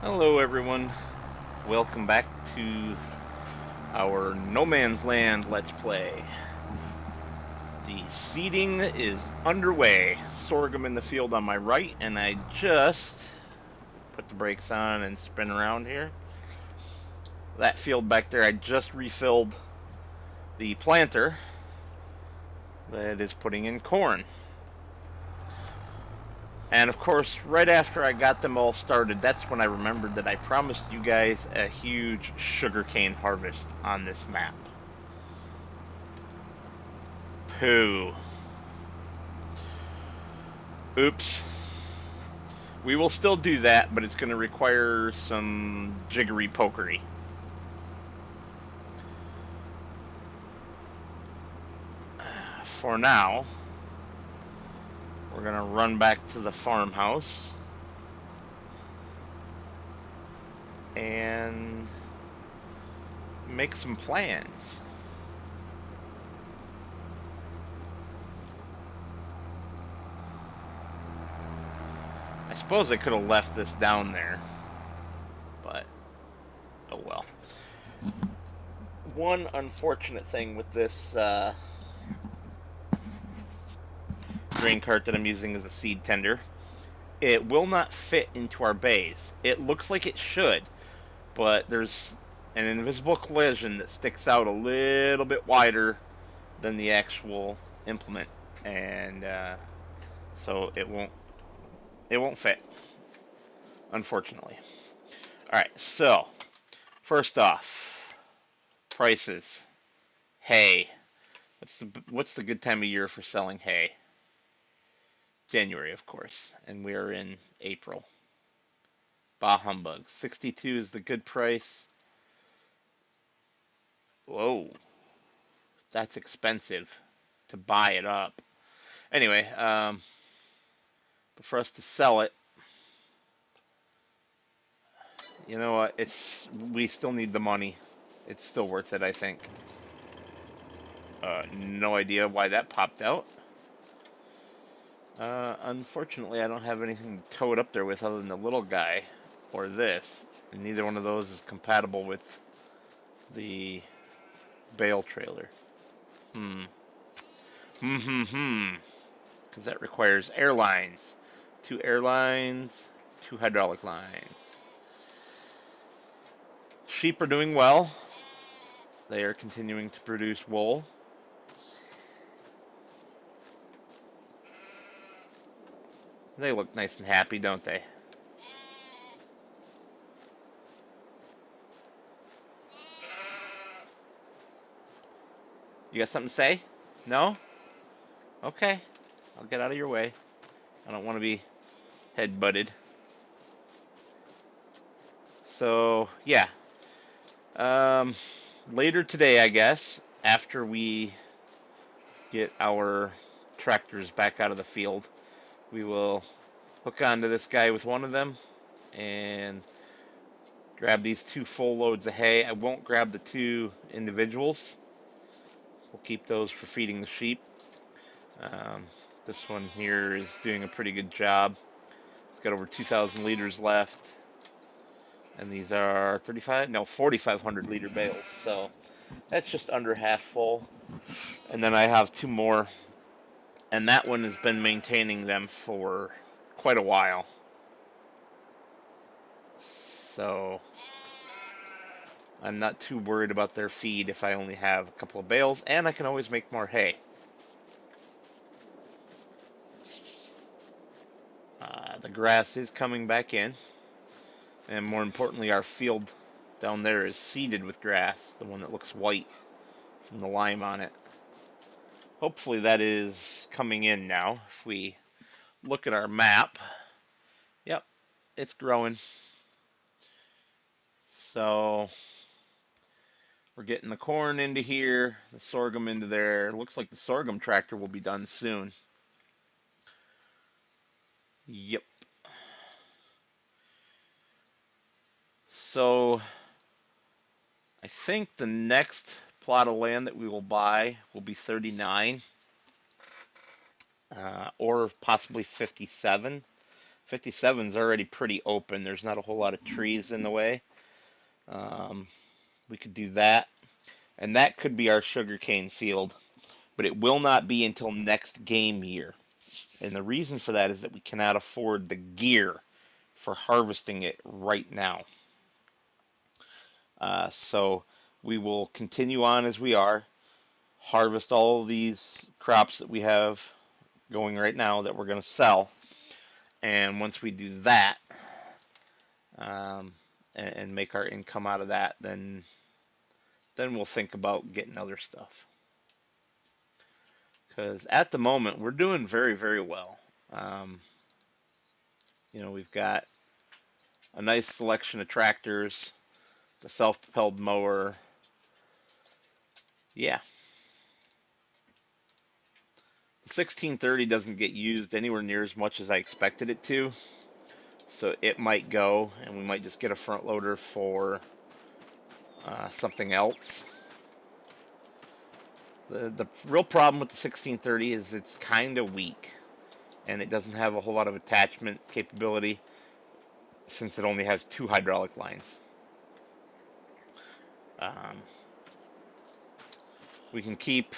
Hello everyone, welcome back to our No Man's Land Let's Play. The seeding is underway. Sorghum in the field on my right, and I just put the brakes on and spin around here. That field back there, I just refilled the planter that is putting in corn. And of course, right after I got them all started, that's when I remembered that I promised you guys a huge sugarcane harvest on this map. Pooh. Oops. We will still do that, but it's going to require some jiggery pokery. For now, we're going to run back to the farmhouse and make some plans. I suppose I could have left this down there, but oh well. One unfortunate thing with this grain cart that I'm using as a seed tender, it will not fit into our bays. It looks like it should, but there's an invisible collision that sticks out a little bit wider than the actual implement, and so it won't fit, unfortunately. All right, so first off, prices. Hay. What's the good time of year for selling hay? January, of course, and we are in April. Bah humbug. 62 is the good price. Whoa, that's expensive to buy it up. Anyway, but for us to sell it, you know what? We still need the money. It's still worth it, I think. No idea why that popped out. Unfortunately, I don't have anything to tow it up there with other than the little guy or this. And neither one of those is compatible with the bale trailer. Hmm. Hmm. Because that requires airlines. Two airlines, two hydraulic lines. Sheep are doing well. They are continuing to produce wool. They look nice and happy, don't they? You got something to say? No? Okay. I'll get out of your way. I don't want to be head butted. So, yeah. Um, Later today, I guess, after we get our tractors back out of the field, we will hook onto this guy with one of them and grab these two full loads of hay. I won't grab the two individuals. We'll keep those for feeding the sheep. Um, this one here is doing a pretty good job. It's got over 2,000 liters left. And these are 4,500 liter bales. So that's just under half full. And then I have two more. And that one has been maintaining them for quite a while. So I'm not too worried about their feed if I only have a couple of bales. And I can always make more hay. The grass is coming back in. And more importantly, our field down there is seeded with grass, the one that looks white from the lime on it. Hopefully that is coming in now. If we look at our map, yep, it's growing. So we're getting the corn into here, the sorghum into there. It looks like the sorghum tractor will be done soon. Yep. So I think the next plot of land that we will buy will be 39, or possibly 57. 57's already pretty open. There's not a whole lot of trees in the way. Um, we could do that, and that could be our sugarcane field, but it will not be until next game year. And the reason for that is that we cannot afford the gear for harvesting it right now. So we will continue on as we are, harvest all of these crops that we have going right now that we're going to sell. And once we do that, um, and make our income out of that, then we'll think about getting other stuff. Because at the moment we're doing very, very well. Um, we've got a nice selection of tractors, the self-propelled mower. Yeah, the 1630 doesn't get used anywhere near as much as I expected it to, so it might go, and we might just get a front loader for something else. The real problem with the 1630 is it's kind of weak, and it doesn't have a whole lot of attachment capability since it only has 2 hydraulic lines. Um, we can keep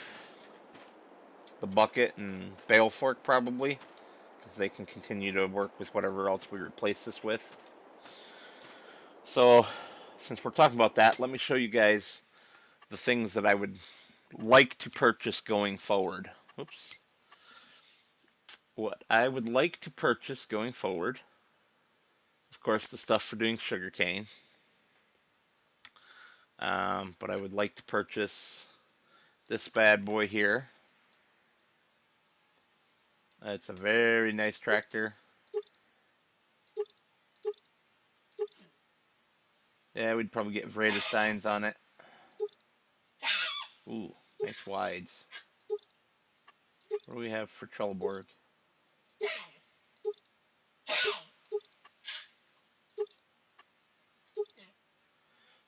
the bucket and bale fork probably, because they can continue to work with whatever else we replace this with. So, since we're talking about that, let me show you guys the things that I would like to purchase going forward. Oops. What I would like to purchase going forward, of course, the stuff for doing sugarcane. But I would like to purchase this bad boy here. It's a very nice tractor. Yeah, we'd probably get Vradersteins on it. Ooh, nice wides. What do we have for Trelleborg?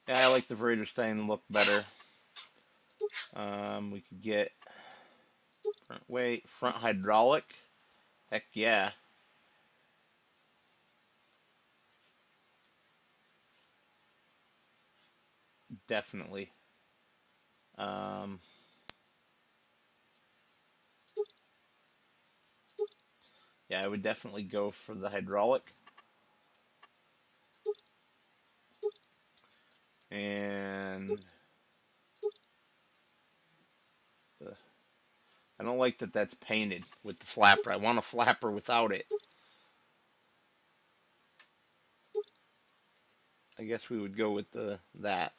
Yeah, I like the Vraderstein look better. We could get front hydraulic. Heck yeah. Definitely. Um, yeah, I would definitely go for the hydraulic. And I don't like that that's painted with the flapper. I want a flapper without it. I guess we would go with that.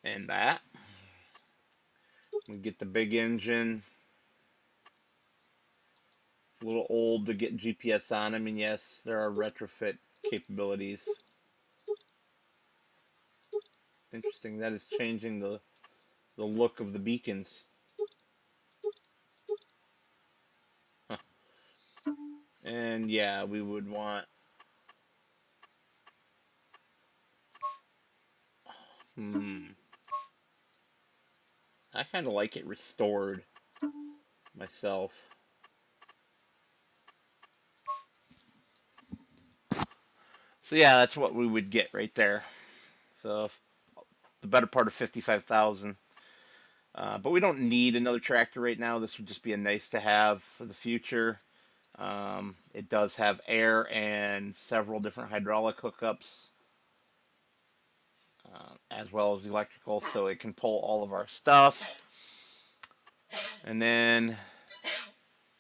And that. We get the big engine. It's a little old to get GPS on. I mean, yes, there are retrofit capabilities. Interesting. That is changing the look of the beacons. Huh. And yeah, we would want. I kind of like it restored myself. So yeah, that's what we would get right there. So the better part of 55,000. But we don't need another tractor right now. This would just be a nice to have for the future. It does have air and several different hydraulic hookups, as well as electrical, so it can pull all of our stuff. And then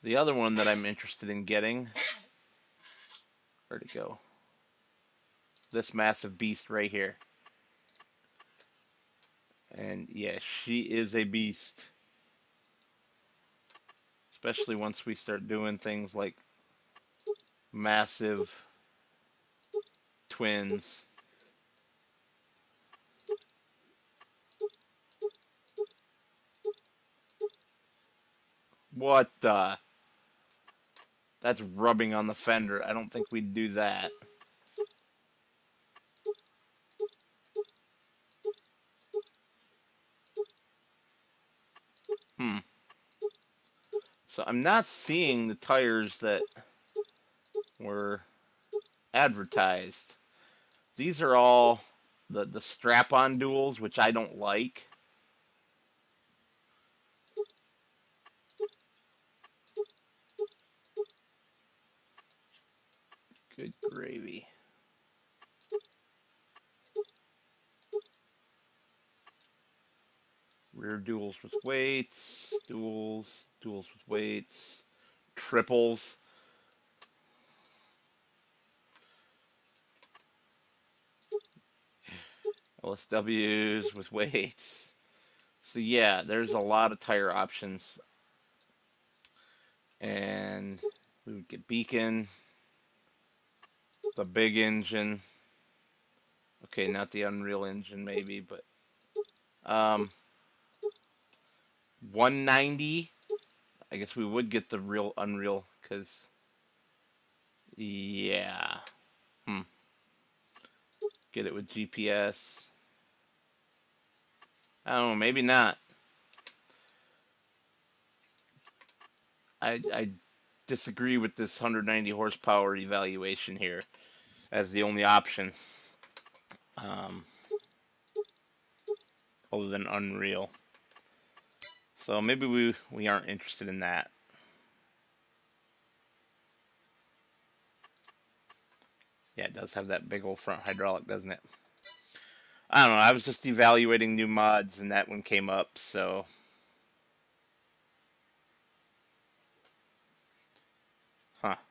the other one that I'm interested in getting, where'd it go? This massive beast right here. And yeah, she is a beast. Especially once we start doing things like massive twins. What the? That's rubbing on the fender. I don't think we'd do that. So I'm not seeing the tires that were advertised. These are all the strap-on duals, which I don't like. Good gravy. Rear duals with weights, duals with weights, triples. LSWs with weights. So yeah, there's a lot of tire options. And we would get Beacon, the big engine. Okay, not the Unreal engine maybe, but 190. I guess we would get the real Unreal because yeah. Get it with GPS. I don't know, maybe not. I disagree with this 190 horsepower evaluation here as the only option, um, other than Unreal. So maybe we aren't interested in that. Yeah, it does have that big old front hydraulic, doesn't it? I don't know. I was just evaluating new mods, and that one came up. So,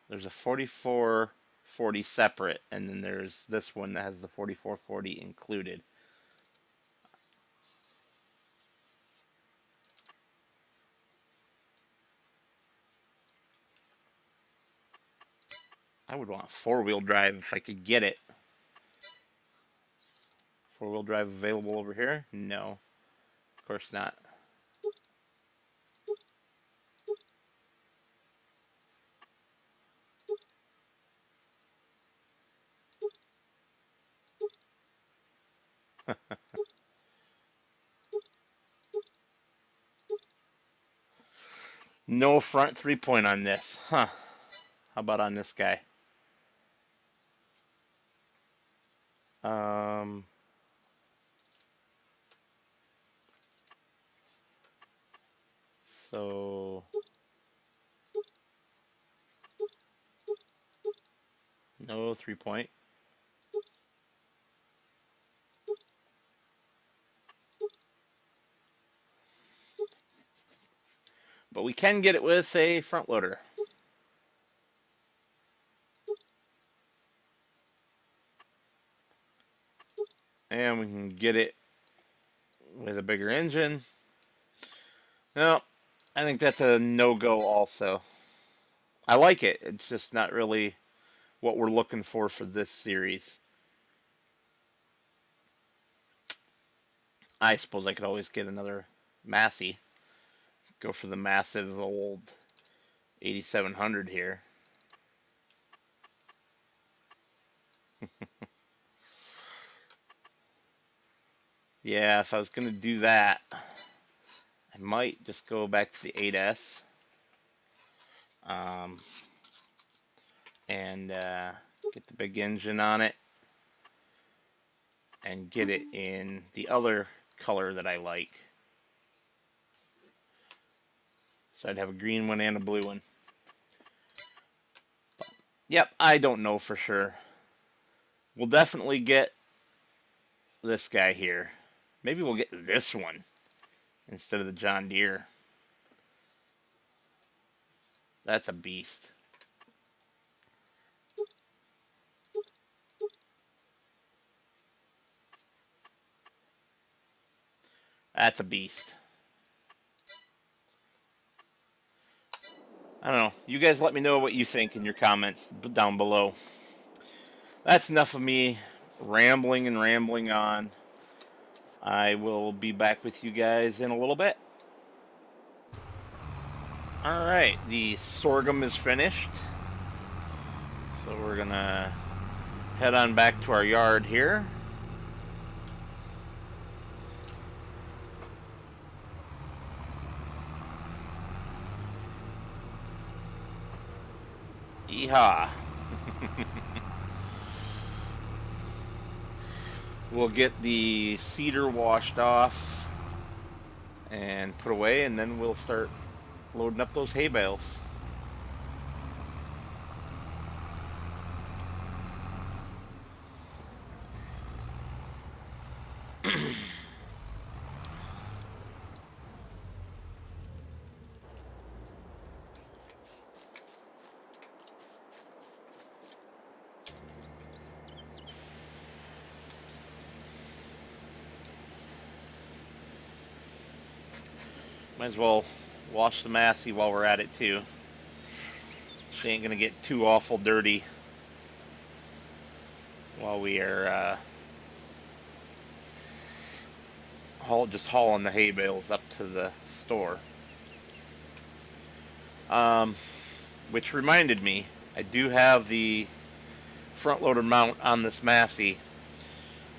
there's a 4440 separate, and then there's this one that has the 4440 included. I would want four-wheel drive if I could get it. Four-wheel drive available over here? No, of course not. No front 3-point on this. Huh. How about on this guy? Um, so no 3-point. But we can get it with a front loader. And we can get it with a bigger engine. No, I think that's a no-go also. I like it. It's just not really what we're looking for this series. I suppose I could always get another Massey. Go for the massive old 8700 here. Yeah, if I was going to do that, I might just go back to the 8S. And get the big engine on it. And get it in the other color that I like. So I'd have a green one and a blue one. Yep, I don't know for sure. We'll definitely get this guy here. Maybe we'll get this one instead of the John Deere. That's a beast. That's a beast. I don't know. You guys let me know what you think in your comments down below. That's enough of me rambling and rambling on. I will be back with you guys in a little bit. Alright, the sorghum is finished. So we're gonna head on back to our yard here. Yeehaw. We'll get the cedar washed off and put away, and then we'll start loading up those hay bales. Might as well wash the Massey while we're at it too. She ain't gonna get too awful dirty while we are just hauling the hay bales up to the store. Which reminded me, I do have the front loader mount on this Massey.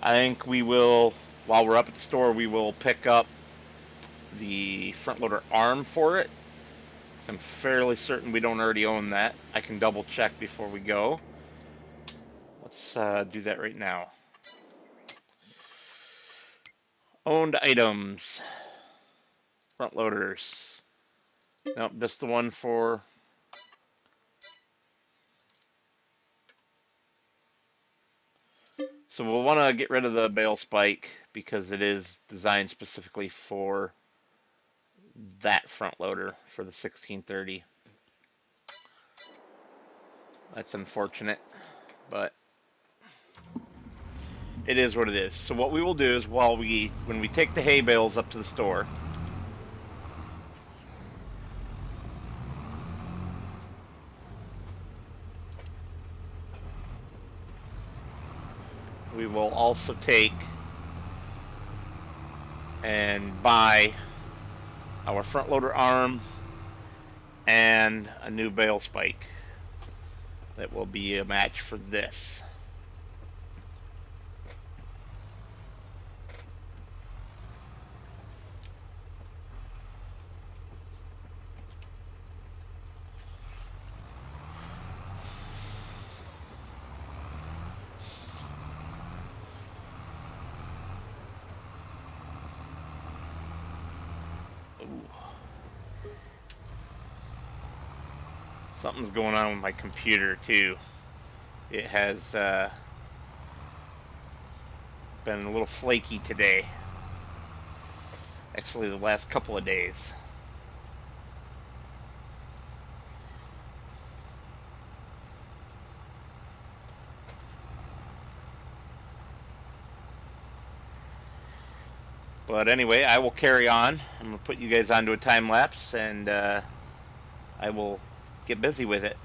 I think we will, while we're up at the store, we will pick up the front loader arm for it. So I'm fairly certain we don't already own that. I can double check before we go. Let's do that right now. Owned items. Front loaders. Nope, just the one for... So we'll want to get rid of the bale spike because it is designed specifically for that front loader for the 1630. That's unfortunate, but it is what it is. So what we will do is when we take the hay bales up to the store, we will also take and buy our front loader arm and a new bale spike that will be a match for this. Ooh. Something's going on with my computer too. It has been a little flaky today. Actually, the last couple of days. But anyway, I will carry on. I'm going to put you guys onto a time lapse, and I will get busy with it.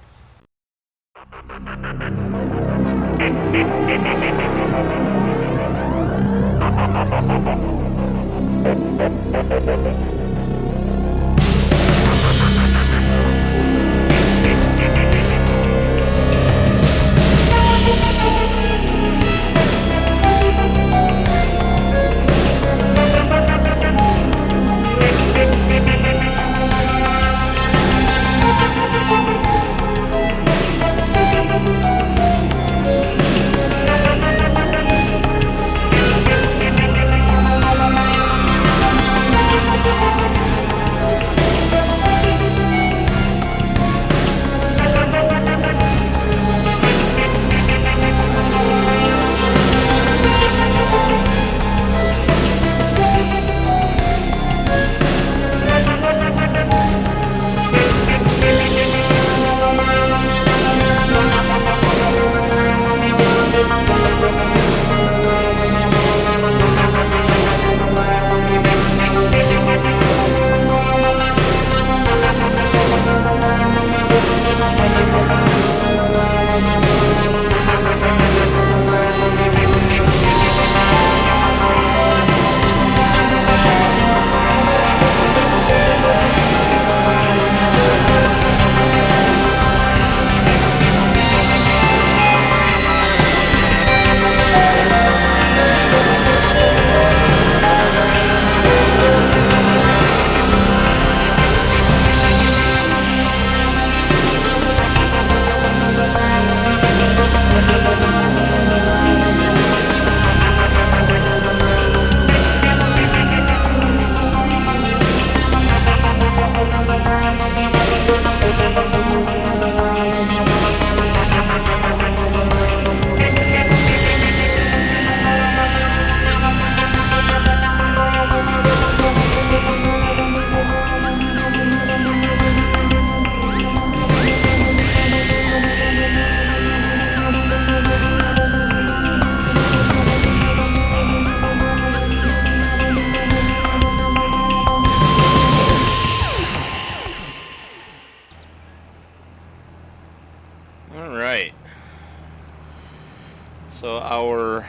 So our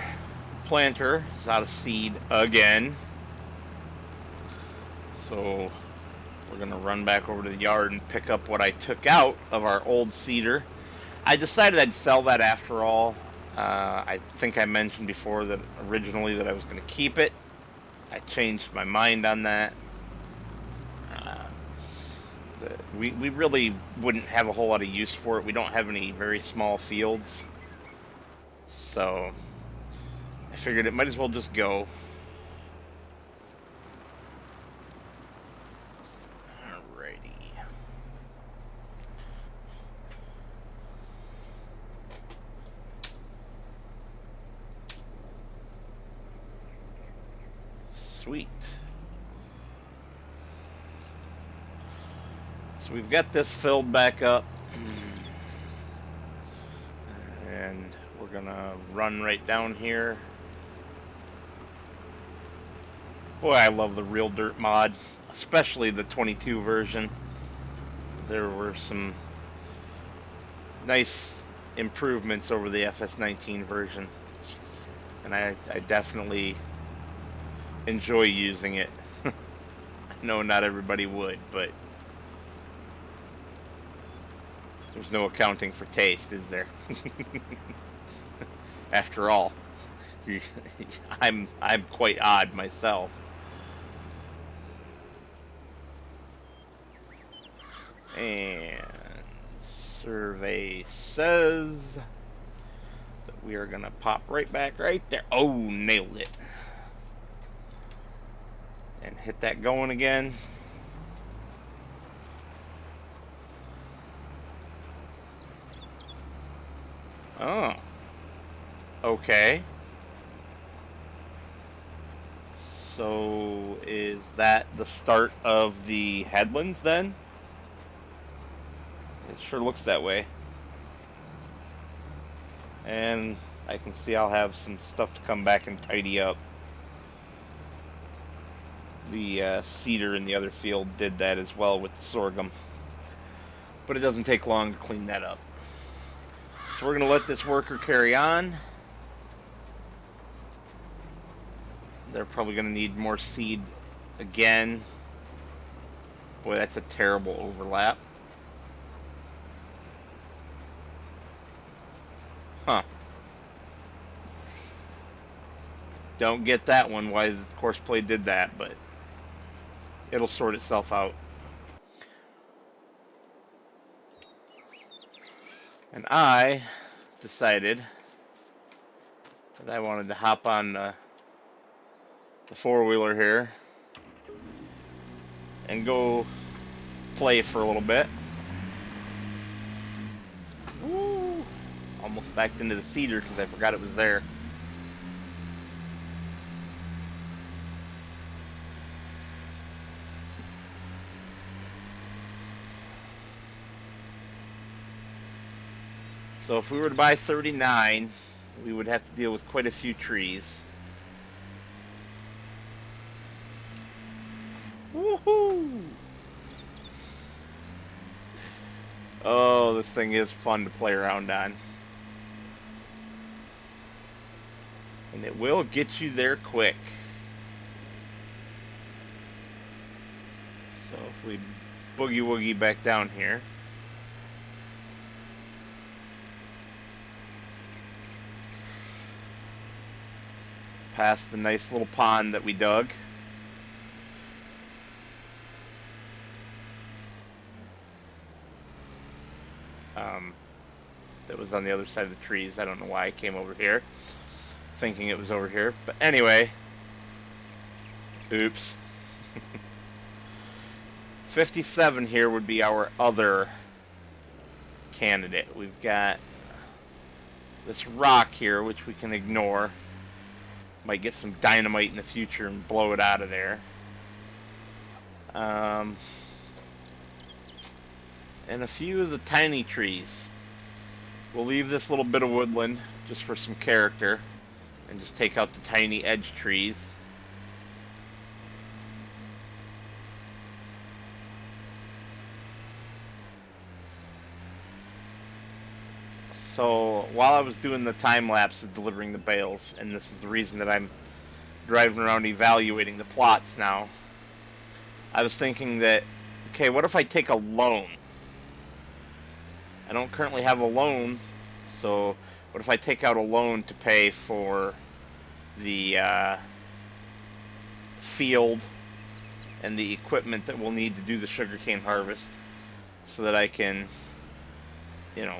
planter is out of seed again. So we're going to run back over to the yard and pick up what I took out of our old seeder. I decided I'd sell that after all. I think I mentioned before that originally that I was going to keep it. I changed my mind on that. Uh, we really wouldn't have a whole lot of use for it. We don't have any very small fields. So I figured it might as well just go. Alrighty. Sweet. So we've got this filled back up. And we're gonna run right down here. Boy, I love the Real Dirt mod, especially the 22 version. There were some nice improvements over the FS19 version, and I definitely enjoy using it. I know not everybody would, but there's no accounting for taste, is there? After all, I'm quite odd myself. And survey says that we are gonna pop right back right there. Oh, nailed it. And hit that going again. Oh, okay. So is that the start of the headlands then? It sure looks that way. And I can see I'll have some stuff to come back and tidy up. The cedar in the other field did that as well with the sorghum. But it doesn't take long to clean that up. So we're going to let this worker carry on. They're probably going to need more seed again. Boy, that's a terrible overlap. Huh. Don't get that one, why the course play did that, but it'll sort itself out. And I decided that I wanted to hop on the four-wheeler here and go play for a little bit. Woo! Almost backed into the cedar because I forgot it was there. So if we were to buy 39, we would have to deal with quite a few trees. Woohoo! Oh, this thing is fun to play around on. And it will get you there quick. So if we boogie woogie back down here. Past the nice little pond that we dug. That was on the other side of the trees. I don't know why I came over here thinking it was over here, but anyway, oops. 57 here would be our other candidate. We've got this rock here, which we can ignore. Might get some dynamite in the future and blow it out of there. And a few of the tiny trees. We'll leave this little bit of woodland just for some character and just take out the tiny edge trees. So while I was doing the time lapse of delivering the bales, and this is the reason that I'm driving around evaluating the plots now, I was thinking that, okay, what if I take a loan? I don't currently have a loan, so what if I take out a loan to pay for the field and the equipment that we'll need to do the sugarcane harvest, so that I can, you know,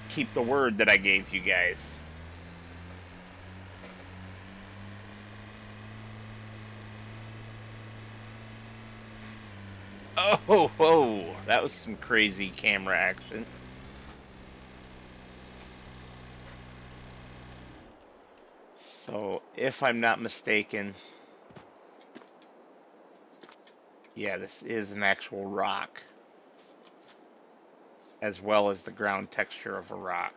keep the word that I gave you guys. Oh, whoa, that was some crazy camera action. So, if I'm not mistaken, yeah, this is an actual rock, as well as the ground texture of a rock.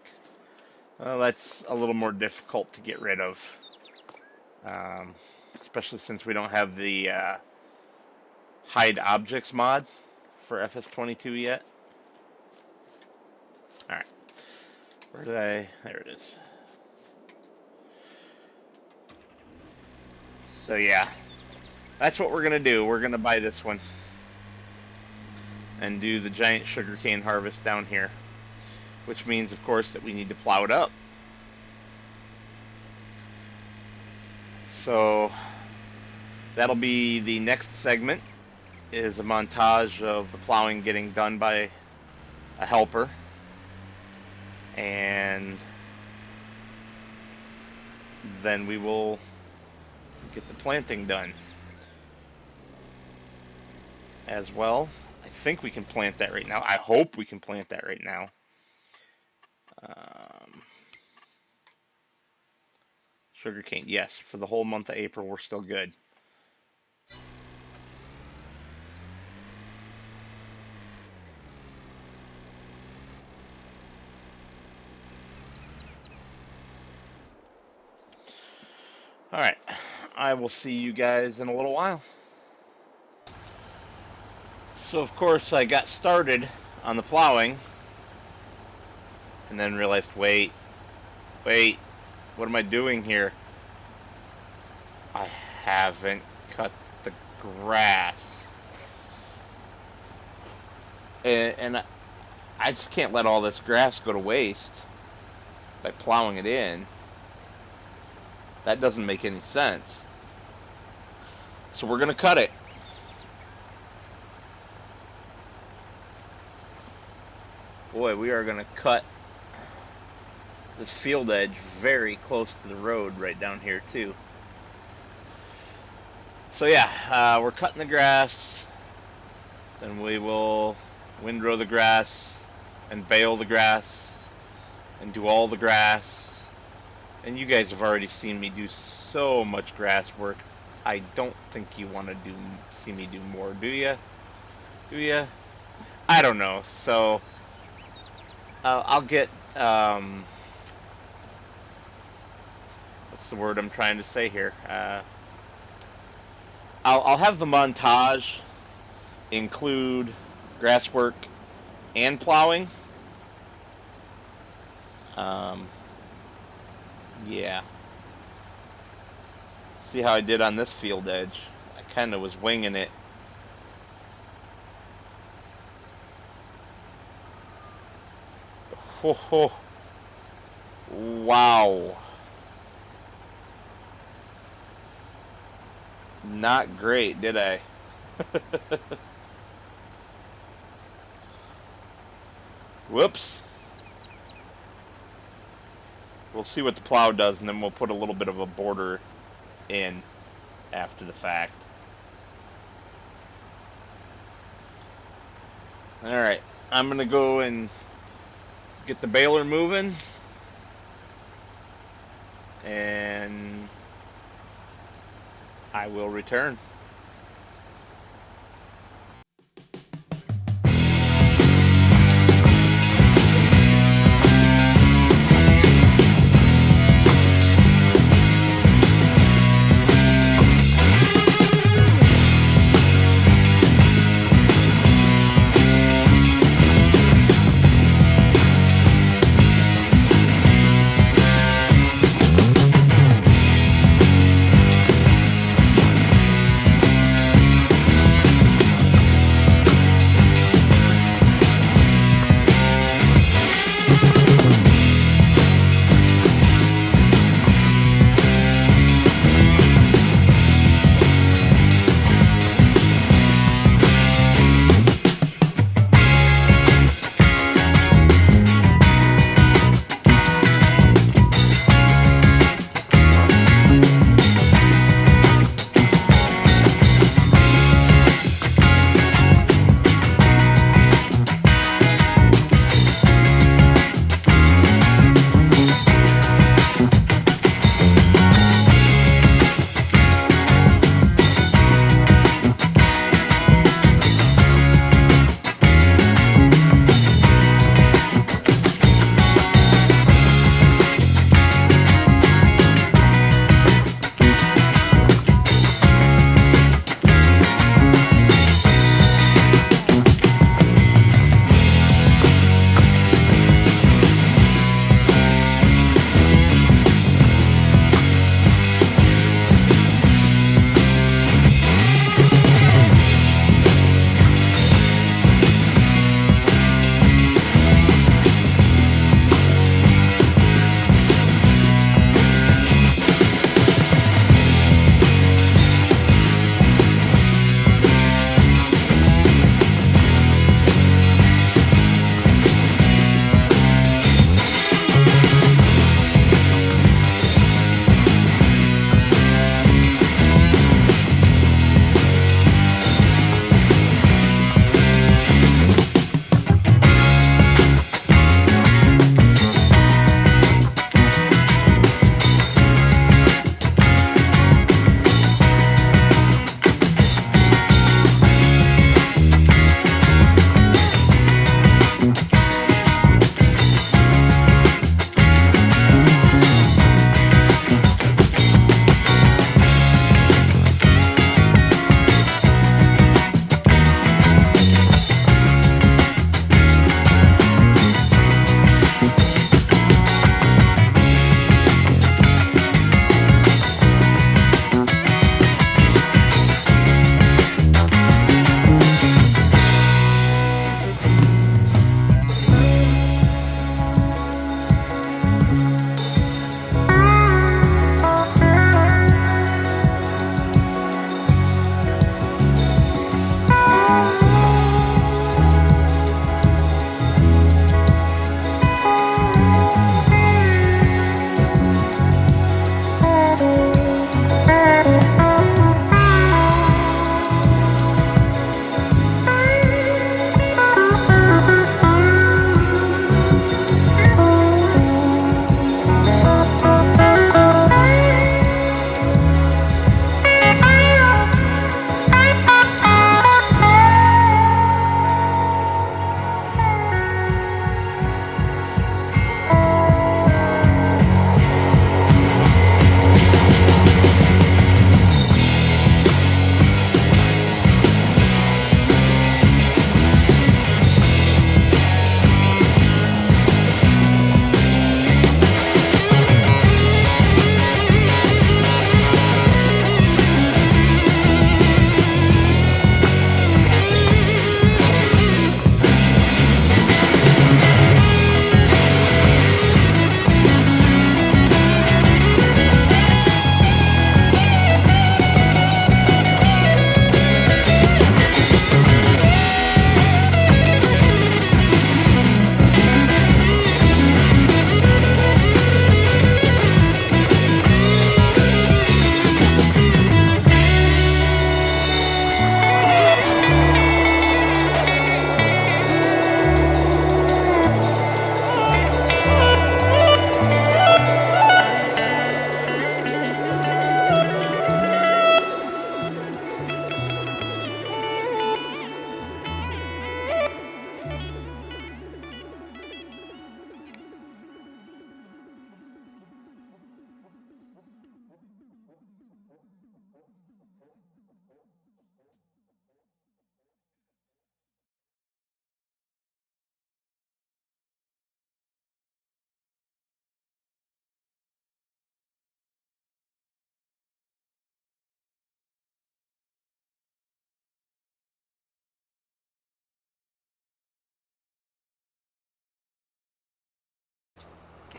Well, that's a little more difficult to get rid of, especially since we don't have the hide objects mod for FS22 yet. Alright, where did I, there it is. So yeah, that's what we're going to do. We're going to buy this one and do the giant sugarcane harvest down here, which means, of course, that we need to plow it up. So that'll be the next segment, is a montage of the plowing getting done by a helper, and then we will get the planting done as well. I think we can plant that right now. I hope we can plant that right now. Sugarcane, yes, for the whole month of April, we're still good. Alright, I will see you guys in a little while. So, of course, I got started on the plowing, and then realized, wait, what am I doing here? I haven't cut the grass. And I just can't let all this grass go to waste by plowing it in. That doesn't make any sense. So we're going to cut it. Boy, we are going to cut this field edge very close to the road right down here too. So yeah, we're cutting the grass. Then we will windrow the grass and bale the grass and do all the grass. And you guys have already seen me do so much grass work. I don't think you want to see me do more, do ya? Do ya? I don't know. So I'll get what's the word I'm trying to say here? I'll have the montage include grass work and plowing. Yeah. See how I did on this field edge? I kind of was winging it. Ho ho. Wow. Not great, did I? Whoops. We'll see what the plow does, and then we'll put a little bit of a border in after the fact. Alright, I'm going to go and get the baler moving, and I will return.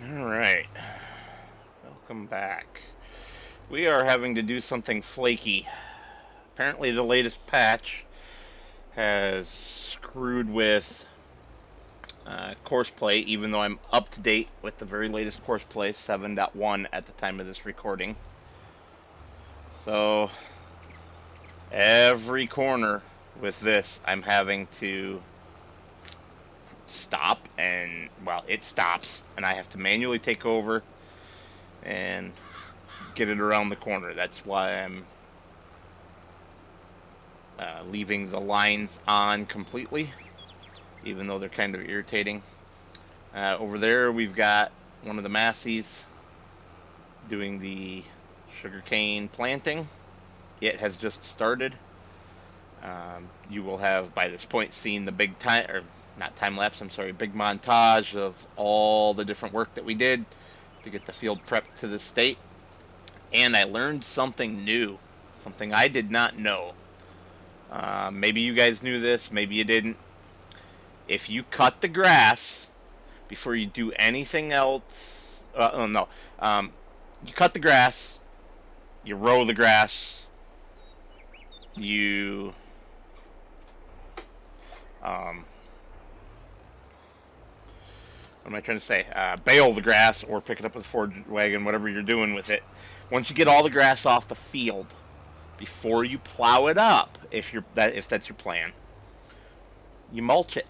Alright. Welcome back. We are having to do something flaky. Apparently the latest patch has screwed with courseplay, even though I'm up to date with the very latest courseplay, 7.1 at the time of this recording. So, every corner with this, I'm having to stop, and, well, it stops, and I have to manually take over and get it around the corner. That's why I'm leaving the lines on completely, even though they're kind of irritating. Over there, we've got one of the Massies doing the sugarcane planting. It has just started. You will have, by this point, seen the big time, or not time lapse, I'm sorry, big montage of all the different work that we did to get the field prepped to this state. And I learned something new, something I did not know. Maybe you guys knew this, maybe you didn't. If you cut the grass before you do anything else, oh no, you cut the grass, you row the grass, you what am I trying to say? Bale the grass or pick it up with a Ford wagon, whatever you're doing with it. Once you get all the grass off the field, before you plow it up, if that's your plan, you mulch it.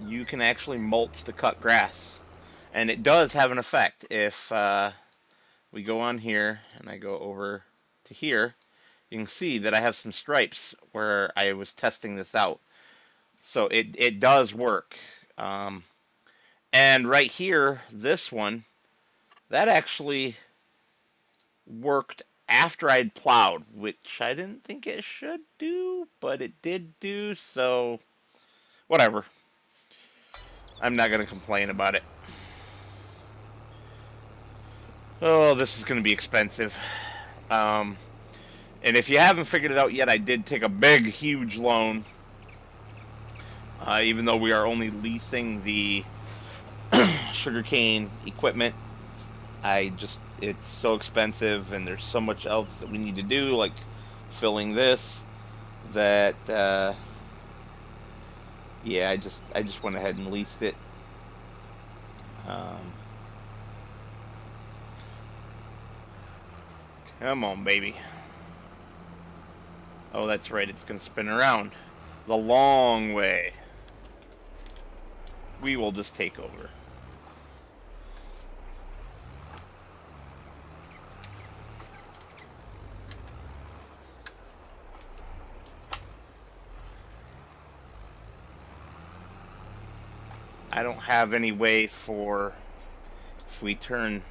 You can actually mulch the cut grass, and it does have an effect. If we go on here and I go over to here, you can see that I have some stripes where I was testing this out. So it does work. And right here, this one, that actually worked after I'd plowed, which I didn't think it should do, but it did do, so whatever. I'm not going to complain about it. Oh, this is going to be expensive. And if you haven't figured it out yet, I did take a big, huge loan. Even though we are only leasing the sugarcane equipment, it's so expensive, and there's so much else that we need to do, like filling this, that yeah, I just went ahead and leased it. Come on, baby. Oh, that's right, it's gonna spin around the long way. We will just take over. I don't have any way for, if we turn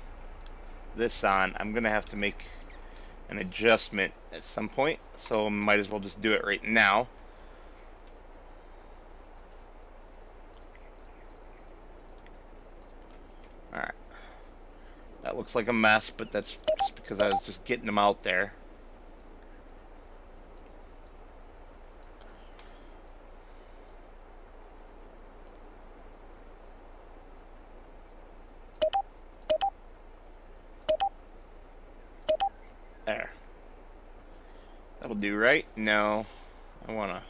this on, I'm gonna have to make an adjustment at some point, so might as well just do it right now. Alright. That looks like a mess, but that's just because I was just getting them out there. There. That'll do, right? No. I want to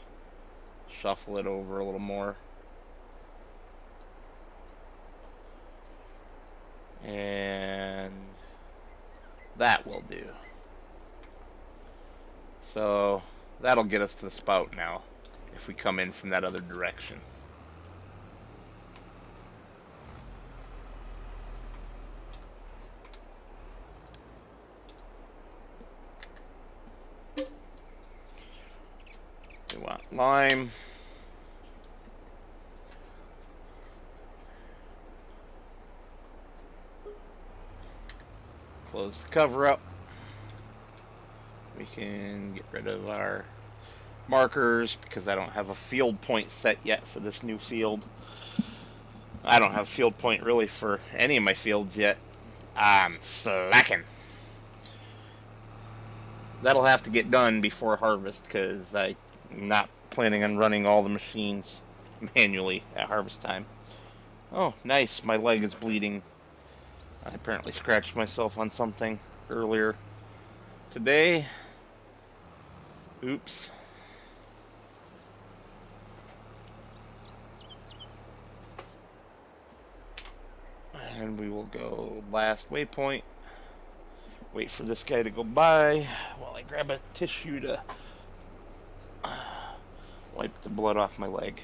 shuffle it over a little more. And that will do. So that'll get us to the spout now, if we come in from that other direction. We want lime. Close the cover up. We can get rid of our markers because I don't have a field point set yet for this new field. I don't have a field point really for any of my fields yet. I'm slacking. That'll have to get done before harvest because I'm not planning on running all the machines manually at harvest time. Oh, nice. My leg is bleeding I apparently scratched myself on something earlier today. Oops. And we will go last waypoint. Wait for this guy to go by while I grab a tissue to wipe the blood off my leg.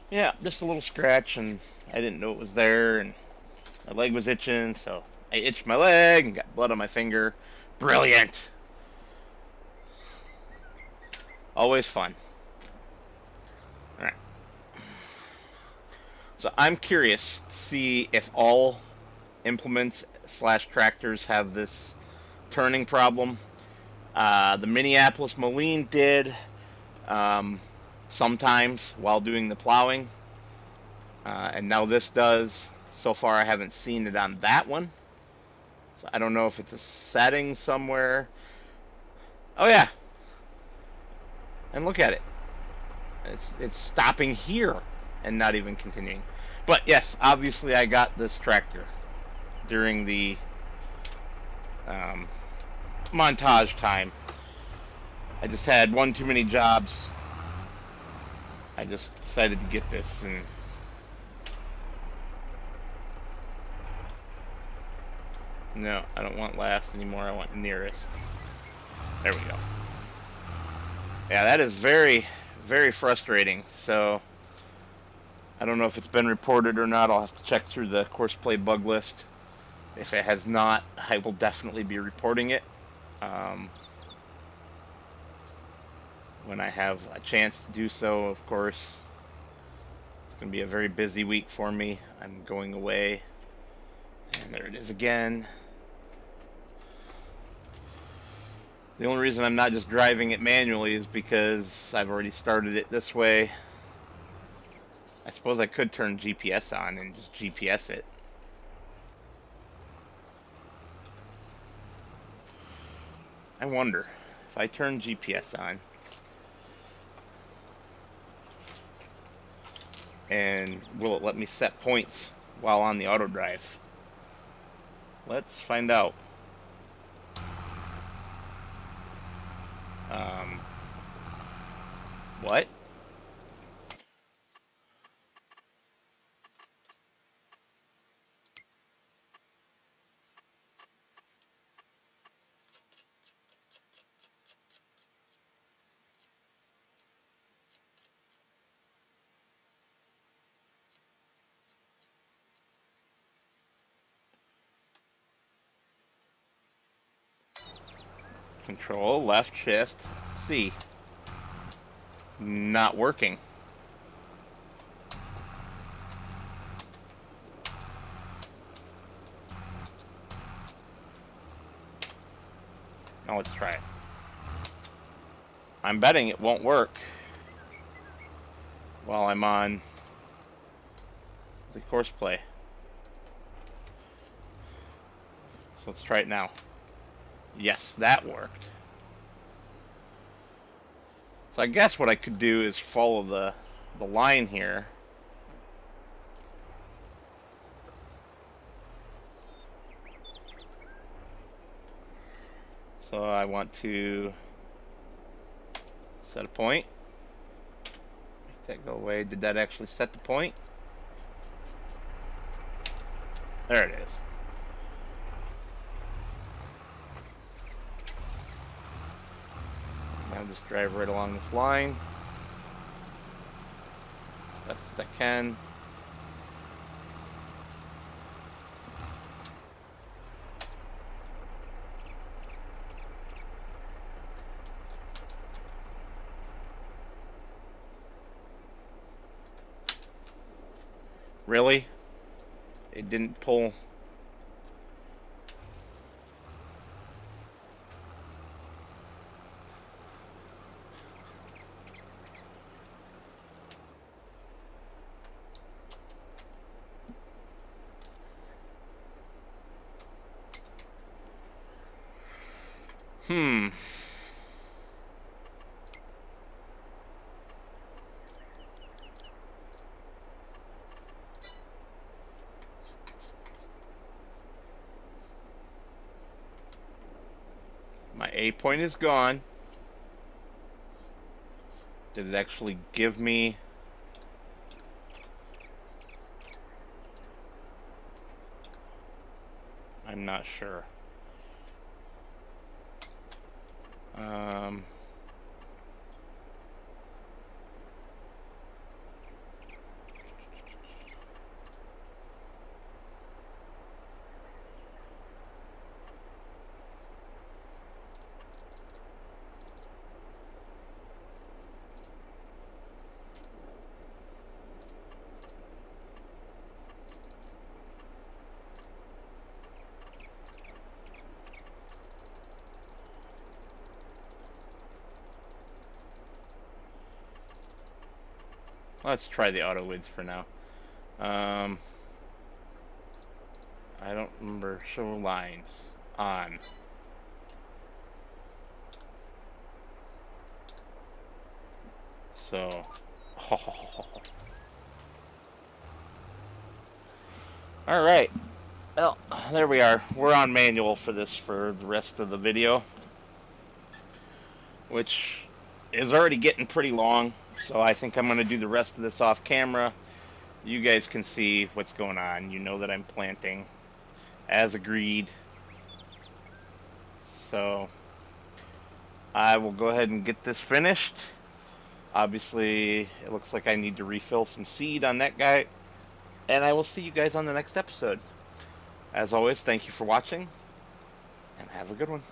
Yeah, just a little scratch, and I didn't know it was there, and my leg was itching, so I itched my leg and got blood on my finger. Brilliant! Always fun. Alright. So I'm curious to see if all implements slash tractors have this turning problem. The Minneapolis Moline did um, sometimes while doing the plowing, and now this does. So far, I haven't seen it on that one, so I don't know if it's a setting somewhere. Oh yeah, and look at it. It's stopping here and not even continuing. But yes, obviously I got this tractor during the um, montage time. I just had one too many jobs. I just decided to get this, and no, I don't want last anymore. I want nearest. There we go. Yeah, that is very, very frustrating. So I don't know if it's been reported or not. I'll have to check through the courseplay bug list. If it has not, I will definitely be reporting it when I have a chance to do so, of course. It's going to be a very busy week for me. I'm going away. And there it is again. The only reason I'm not just driving it manually is because I've already started it this way. I suppose I could turn GPS on and just GPS it. I wonder if I turn GPS on and will it let me set points while on the auto drive? Let's find out. Um, what? Control, left shift, C. Not working. Now let's try it. I'm betting it won't work while I'm on the course play. So let's try it now. Yes, that worked. So I guess what I could do is follow the line here. So I want to set a point. Make that go away. Did that actually set the point? There it is. Now just drive right along this line. Best as I can. Really? It didn't pull. Hmm. A point is gone. Did it actually give me... I'm not sure. Um, let's try the auto widths for now. I don't remember. Show lines. On. So... Alright. Well, there we are. We're on manual for this for the rest of the video, which is already getting pretty long, so I think I'm going to do the rest of this off camera. You guys can see what's going on. You know that I'm planting, as agreed. So, I will go ahead and get this finished. Obviously, it looks like I need to refill some seed on that guy, and I will see you guys on the next episode. As always, thank you for watching, and have a good one.